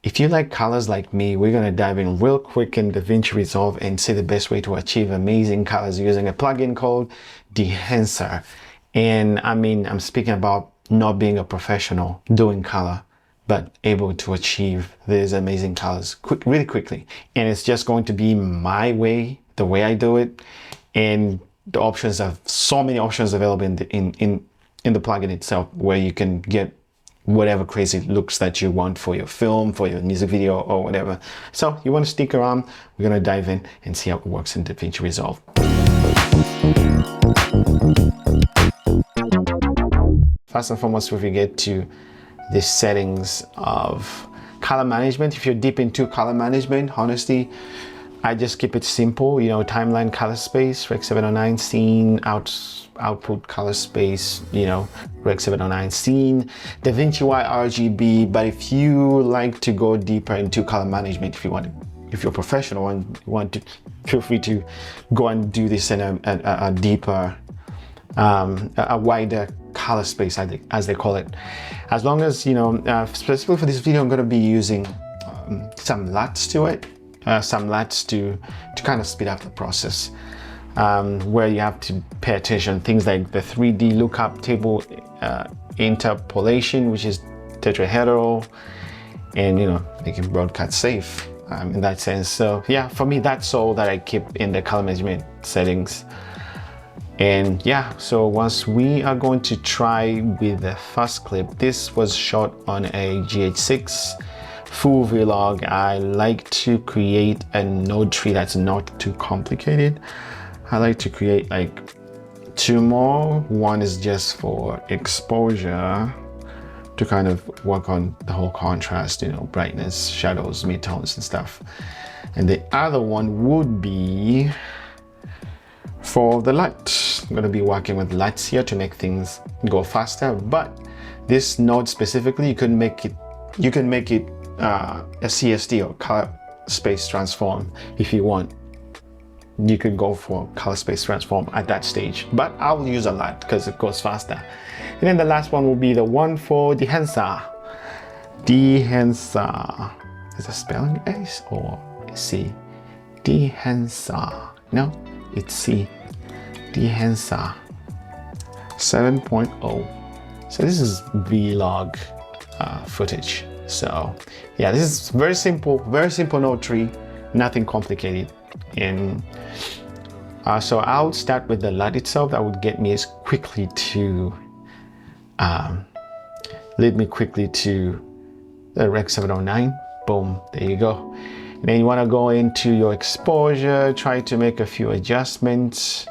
if you like colors like me, we're going to dive in real quick in DaVinci Resolve and see the best way to achieve amazing colors using a plugin called Dehancer. And I mean, I'm speaking about not being a professional doing color, but able to achieve these amazing colors really quickly. And it's just going to be my way, the way I do it. And the options have so many options available in the plugin itself, where you can get whatever crazy looks that you want for your film, for your music video, or whatever. So you want to stick around, we're going to dive in and see how it works in DaVinci Resolve. First and foremost, if we get to the settings of color management, if you're deep into color management, honestly, I just keep it simple, you know, timeline color space, Rec 709 scene, output color space, you know, Rec 709 scene, DaVinci Y RGB. But if you like to go deeper into color management, if you're a professional and you want to, feel free to go and do this in a deeper, a wider color space, as they call it. As long as, you know, specifically for this video, I'm going to be using some LUTs to it. Some LUTs to kind of speed up the process, where you have to pay attention things like the 3D lookup table interpolation, which is tetrahedral, and, you know, making broadcast safe in that sense. So yeah, for me, that's all that I keep in the color management settings. And yeah, so once we are going to try with the first clip, this was shot on a GH6 full vlog. I like to create a node tree that's not too complicated. I like to create like two more. One is just for exposure, to kind of work on the whole contrast, you know, brightness, shadows, midtones and stuff. And the other one would be for the LUT. I'm going to be working with LUTs here to make things go faster. But this node specifically, you can make it a CST, or color space transform. If you want, you could go for color space transform at that stage, but I'll use a LUT because it goes faster. And then the last one will be the one for Dehancer. Dehancer. Is it spelling S or C? Dehancer. No, it's C. Dehancer 7.0. So this is vlog footage. So yeah, this is very simple node tree, nothing complicated. And so I'll start with the LUT itself. That would get me as quickly to lead me quickly to the Rec 709. Boom, there you go. And then you want to go into your exposure, try to make a few adjustments,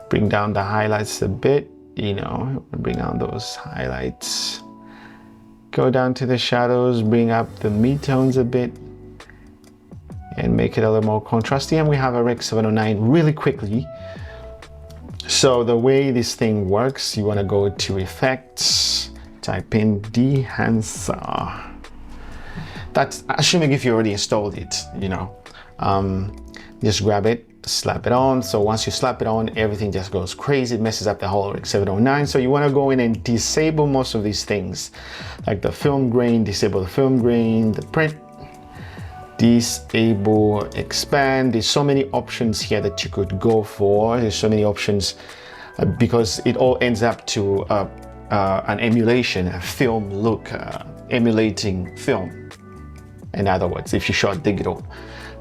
bring down the highlights a bit, you know, bring down those highlights. Go down to the shadows, bring up the midtones a bit, and make it a little more contrasty. And we have a Rec 709 really quickly. So the way this thing works, you want to go to Effects, type in Dehancer. That's assuming if you already installed it, you know. Just grab it, slap it on. So once you slap it on, everything just goes crazy. It messes up the whole Rec 709. So you want to go in and disable most of these things, like the film grain, disable the film grain, the print, disable, expand. There's so many options here that you could go for. There's so many options because it all ends up to an emulation, a film look, emulating film. In other words, if you shot digital.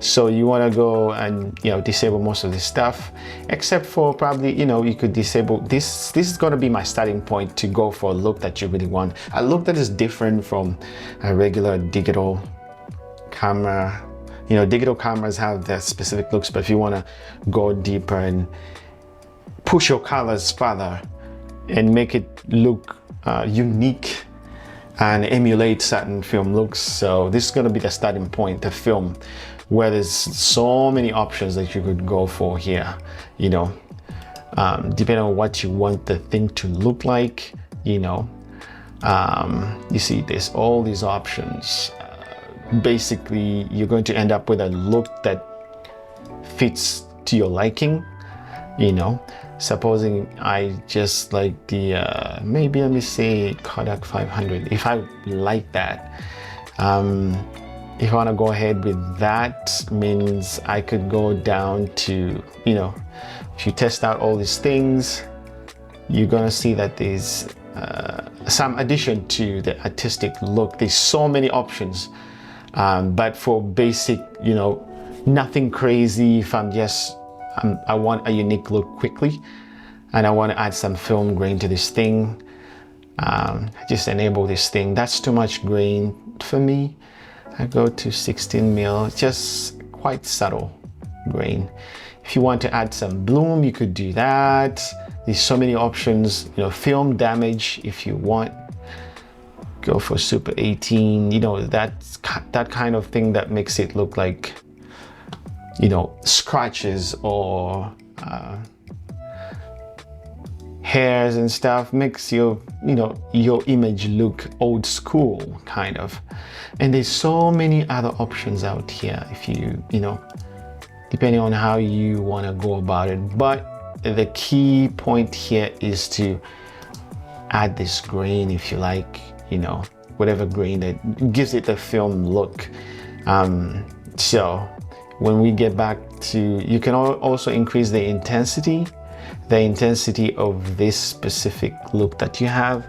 So you want to go and, you know, disable most of this stuff, except for probably, you know, you could disable this. This is going to be my starting point to go for a look that you really want, a look that is different from a regular digital camera. You know, digital cameras have their specific looks, but if you want to go deeper and push your colors further and make it look unique and emulate certain film looks, so this is going to be the starting point, the film, where there's so many options that you could go for here, you know, depending on what you want the thing to look like, you know. You see there's all these options. Basically, you're going to end up with a look that fits to your liking, you know. Supposing I just like the, maybe let me say Kodak 500, if I like that, if I want to go ahead with that, means I could go down to, if you test out all these things, you're gonna see that there's some addition to the artistic look. There's so many options, but for basic, nothing crazy. If I want a unique look quickly, and I want to add some film grain to this thing, just enable this thing. That's too much grain for me. I go to 16 mil, just quite subtle grain. If you want to add some bloom, you could do that. There's so many options. Film damage, if you want, go for super 18. That's that kind of thing that makes it look like, scratches or hairs and stuff. Makes your image look old school kind of. And there's so many other options out here if you depending on how you want to go about it. But the key point here is to add this grain, if you like, whatever grain that gives it the film look. So when we get back to, you can also increase the intensity of this specific look that you have.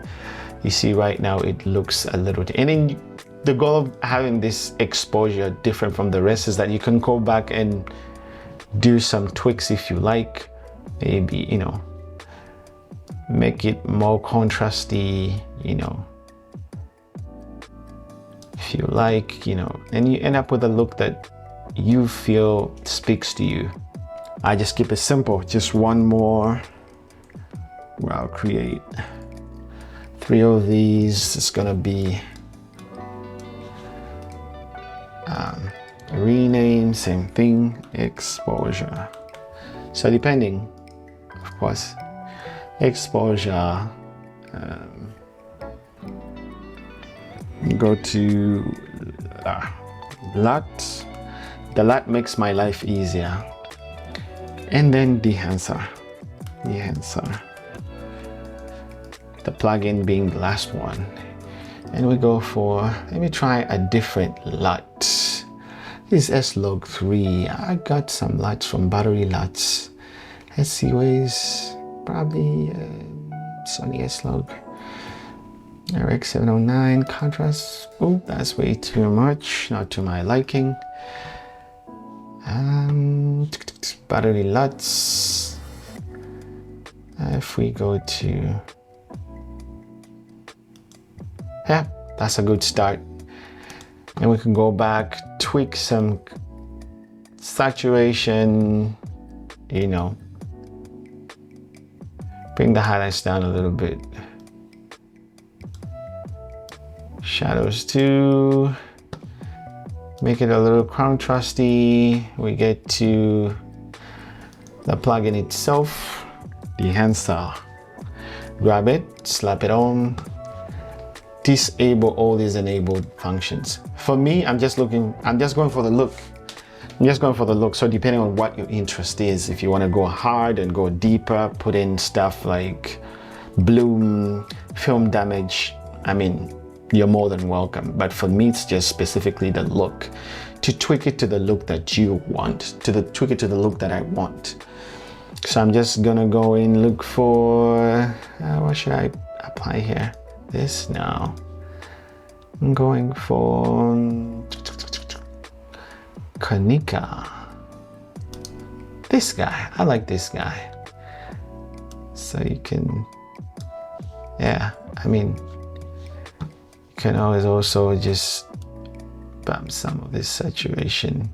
You see right now it looks a little, and then the goal of having this exposure different from the rest is that you can go back and do some tweaks if you like. Maybe, make it more contrasty, if you like, and you end up with a look that you feel speaks to you. I just keep it simple. Just one more where I'll create 3 of these. It's gonna be rename, same thing, exposure. So depending, of course, exposure, go to LUT. The LUT makes my life easier. And then Dehancer. The plugin being the last one. And we go for, let me try a different LUT. This is S-Log 3. I got some LUTs from Battery LUTs. Let's see ways, probably Sony S-Log. RX 709 contrast. Oh, that's way too much, not to my liking. Battery LUTs. If we go to, yeah, that's a good start. And we can go back, tweak some saturation, bring the highlights down a little bit. Shadows too. Make it a little contrasty. We get to the plugin itself, Dehancer. Grab it, slap it on. Disable all these enabled functions. For me, I'm just going for the look. So depending on what your interest is, if you want to go hard and go deeper, put in stuff like bloom, film damage, you're more than welcome. But for me, it's just specifically the look, to tweak it to the look that you want, tweak it to the look that I want. So I'm just gonna go in, look for, what should I apply here? This now. I'm going for Kanika. This guy, I like this guy. So you can, you can always also just bump some of this saturation,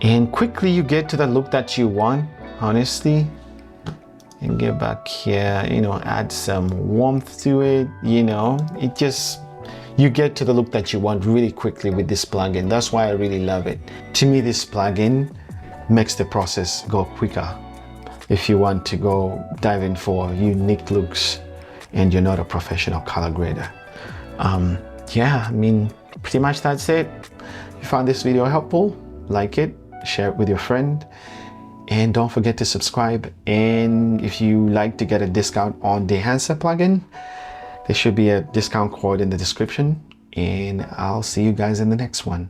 and quickly you get to the look that you want, honestly. And get back here, add some warmth to it, you get to the look that you want really quickly with this plugin. That's why I really love it. To me, this plugin makes the process go quicker if you want to go dive in for unique looks and you're not a professional color grader. Pretty much that's it. If you found this video helpful, like it, share it with your friend. And don't forget to subscribe. And if you like to get a discount on Dehancer plugin, there should be a discount code in the description. and I'll see you guys in the next one.